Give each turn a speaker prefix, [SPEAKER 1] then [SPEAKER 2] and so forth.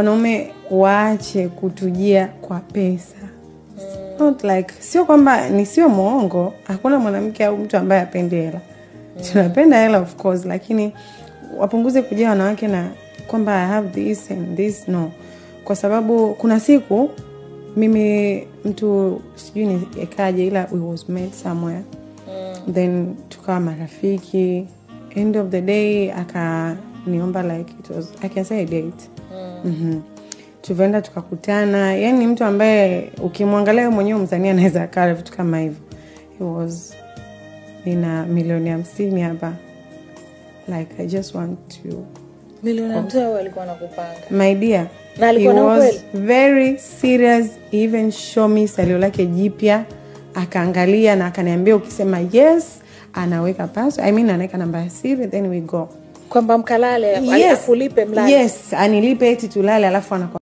[SPEAKER 1] wanaume waache kutujia kwa pesa. Not like, sio kwamba ni sio muongo, hakuna mwanamke au mtu ambaye hapendi hela. Tunapenda hela of course, lakini wapunguze kujia wanawake na kwamba I have this and this, no. Kwa sababu kuna siku mimi mtu sijui ni ekaje, ila we was met somewhere. Then tukawa marafiki. End of the day akaniomba like it was, I can say a date. Tukaenda tukakutana. Yani mtu ambaye ukimwangalia mwenyewe mzania anaweza kaa vitu kama hivyo. He was nina milioni 50 hapa. Like I just want to
[SPEAKER 2] milioni 50 walikuwa nakupanga.
[SPEAKER 1] My dear.
[SPEAKER 2] Na alikuwa na ukweli.
[SPEAKER 1] Very serious, even show me salio lake jipya. Akaangalia na akaniambia ukisema yes, anaweka password. I mean anaweka namba ya siri, then we go.
[SPEAKER 2] Kwamba mkalale,
[SPEAKER 1] Yes.
[SPEAKER 2] akulipe mlale.
[SPEAKER 1] Yes, anilipe eti tulale alafu